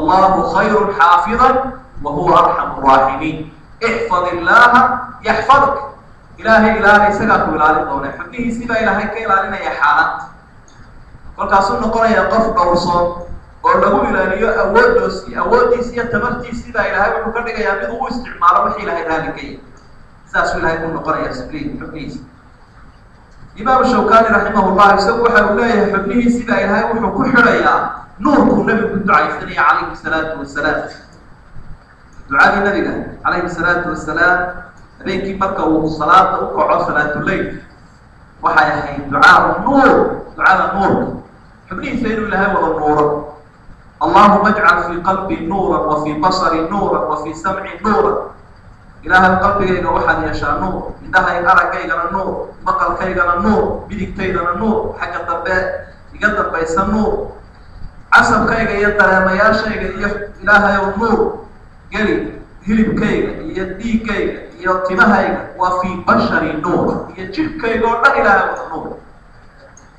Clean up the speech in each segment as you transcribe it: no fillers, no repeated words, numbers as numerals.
والله خير حافظا وهو أرحم الراحمين. احفظ الله يحفظك. إلهي سقاك وإلهي دونه حبنيه سيبا إلهي كإلهينا يا حالات والكاسون نقول يا قف قرصون ولو إلهي أوديسي تمرتي سيبا إلهي وحكرنك يا بيضو استعماله وحي إلهي ذلك ساسو إلهي كون نقول يا سبلين حبنيه إمام الشوكاني رحمه الله يسوي حوله حبنيه سيبا إلهي وحكو حريا نوركم النبي كنت عايزني عليه الصلاة والسلام دعاء النبي عليه الصلاة والسلام بينك مركه والصلاة وقعوا صلاة الليل وحي دعاء النور دعاء النور حبني سيروا لها ولا النور اللهم اجعل في قلبي نورا وفي بصري نورا وفي سمعي نورا إله القلب كيغا وحد يشاء نور إنها يقرأ كيغا النور مقل كيغا النور بدك تيغا النور حق الضباء يقدر بيس النور عصب كيغا يدر ما ياشيغا إله يو النور قري هلب كيغا يدي كيغا يطمها وفي بشر نور يجيب كيغا لا إله إلا النور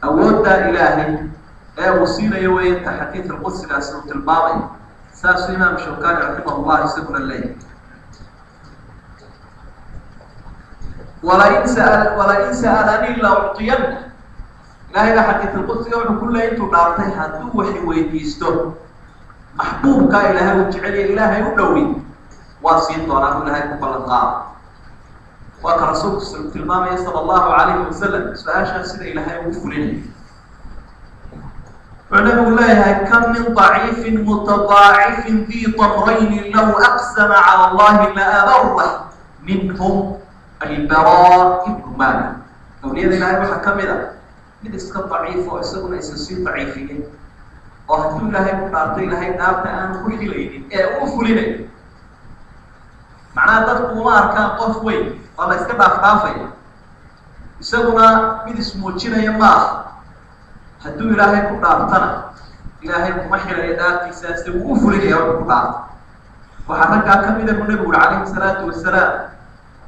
أود إلهي وصيلة يوين تحديث القدس إلى سورة الباقي ساس إمام الشوكاني رحمه الله يسبنا الليل ولئن سألني لأعطينه إلهي لحديث القدس يقول كل أنتم نارتها دوحي ويديستو محبوبك إلهي وجعلي إلهي ودوي واسين طوراه إلهي مبلغا وكان رسول الله صلى الله عليه وسلم سؤال شاسد إلهي وفلين فنبي الله كم من ضعيف متضاعف ذي طمرين له أقسم على الله لأبره منهم البراء بن مالك أولياء الله وحكم ذا من اسك ضعيف وأسقنا إسسين ضعيفين وهدو الله يقول الله نابت أن كل لين وفلين معناه تدخل ما أركان قفوي والله إسكبه أخرافي يسقنا من اسمه جنا يماه هدو إلهي كنارتنا إلهي كمحل يداتي ساسوف لي يوم كنارت وحركا كميدا النبي عليه الصلاة والسلام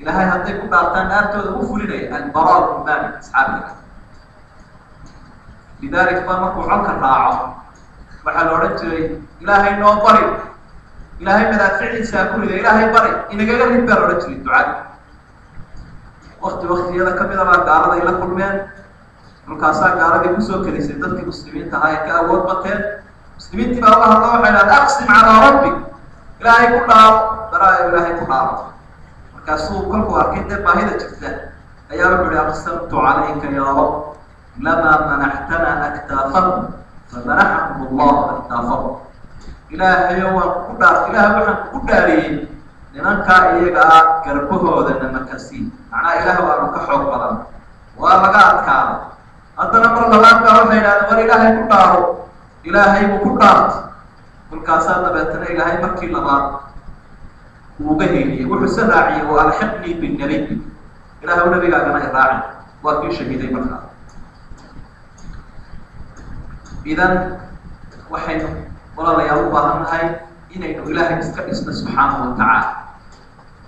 إلهي هدي كنارتنا أرتو وفو لي البراء بن مالك أصحابنا لذلك ما مكو عنك الراعة وحال ورجل إلهي نو بري إلهي مدافعي ساكون إلهي بري إنك قال يبر رجل الدعاء وقت يلا كميدا ما قارض إلى كل من مركاسا قاربي كسو كنيسة dadka muslimiinta ah ka awood bateen muslimiintii baa Allah waxay leedahay aqsim ala rabbik ilaahay ku dhaaro daraa ilaahay ku dhaaro markaasuu kolku arkay baahida jirta ayaa wuxuu yiri aqsamtu alayka ya rab lama manahtana aktafakum famanahakum Allah aktafakum ilaahay waa ku dhaar ilaahay waxaan ku dhaariyay nimanka iyaga garbahooda namakasi macna ilaahay waa ka xoog badan waa laga adkaado haddana mar labaad baa waxay yidhahdeen war ilaahay ku dhaaro ilaahay buu ku dhaartay kolkaasaa dabeetana ilaahay markii labaad uuga heliyey wuxuu se raaciyey wa alxiqnii binnabiy ilaahay nabigaagana i raaci waa kii shahiiday markaa idan waxaynu walaalayaal u baahan nahay inaynu ilaahay iska dhisno subxaanahu wa tacaala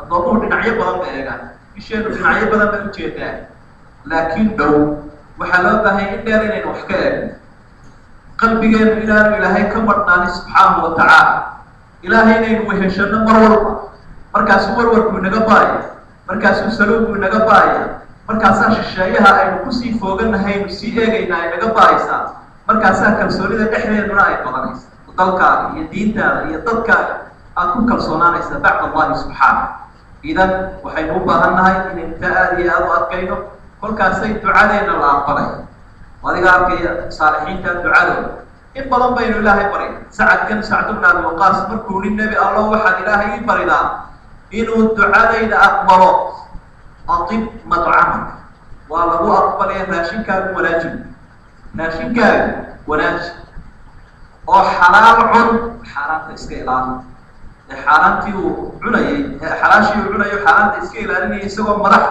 addoomuhu dhinacyo badan ba eegaan isheenu dhinacyo badan bay ujeedaan laakiin dhow waxaa loo baahay in dheer inaynu wax ka eegno qalbigeenu inaanu ilaahay ka marnaanin subxaanahu wa tacaala ilaahay inaynu weheshano mar walba markaasuu warwarku inaga baaya markaasuu saluugu inaga baaya markaasaa shisheeyaha aynu kusii foogannahaynu sii eegaynaa inaga baaysaa markaasaa kalsoonida dhexdeeduna ay badanaysa dalkaaga iyo diintaada iyo dadkaaga aad ku kalsoonaanaysa bacda allahi subxaanah idan waxaynu u baahan nahay inaynu taa aada iyo aada u adkayno kolkaasay ducadeena la aqbalay adiga arkaya saalixiinta ducadooda in badan baynu ilaahay baray sacad ibn abi waqaas markuu nin nebi allah waxaad ilaahay ii baridaa inuu ducadayda aqbalo atib madcamaka waa lagu aqbalaya raashinkaagu wanaajin raashinkaagu wanaaji oo xalaal cun xaaraanta iska ilaali xaaraantii uu cunayay xalaashii uu cunayo xaaraanta iska ilaalinaya isagoo madax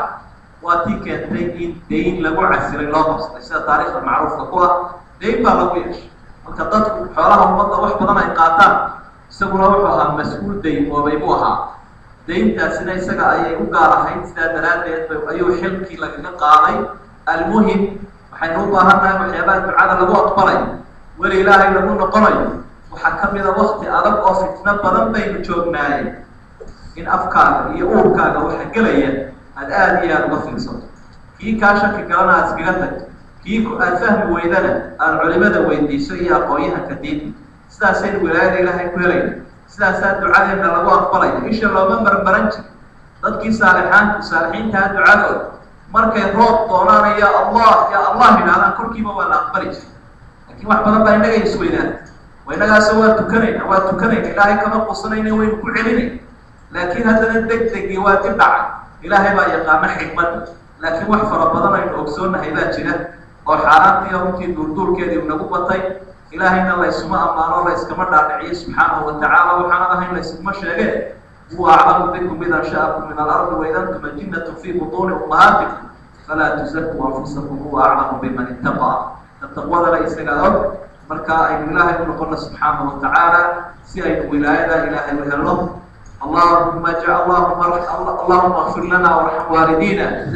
واتي كانتين دين لغو عسير الله سida taariikhda macruufka ku ah deyn baa lagu yeeshay marka dadku xoolaha ummadda wax badan ay qaataan isaguna wuxuu ahaa mas'uul deyn oo bay u ahaa deyntaasina isaga ayay u gaar ahayd sida daraadeed ayuu xilkii laga qaaday almuhim waxaynu u baahannahay waxyaabaha ducada lagu aqbalay weli ilaahay lagu noqonayo وحكمنا وقت أرق أو فتنة بدن بين جوجناي إن أفكار يأوكا وحكلية الآن هي الغفل صوت كي كاشك كلامها أسبقتك كي الفهم ويدنا العلماء ويدي سيئة قوية كدين سلاسل ولاية إلهي كويرين سلاسل دعاء من الله أقبلين إيش الله من برنج dadkii saalixiinta ducadooda markay roob doonaan ya Allah ilaahan korkiiba waa la aqbali jiray laakiin wax badan baa inaga isweynaan waynaga soo tukanayna ilaahay kama qosanayna way ku celinay laakiin haddana degdeg waa tibaa ilaahay baa yaqaan xikmad laakiin wax fara badan ay ogsoonahay baa jira oo xaaraantii runtii duurduurkeedii nagu batay ilaahayna la isma amaano la iskama dhaadhiciyo subxaanahu wa ta'ala waxaan ahayn la isma sheegay هو أعلم بكم إذا شاءكم من الأرض وإذا أنتم الجنة في بطون أمهاتكم فلا تزكوا أنفسكم هو أعلم بمن اتقى التقوى لا يستقعد مركا أي إله يقول سبحانه وتعالى سيئة ولاية لا إله إلا الله اللهم اغفر لنا وارحم والدينا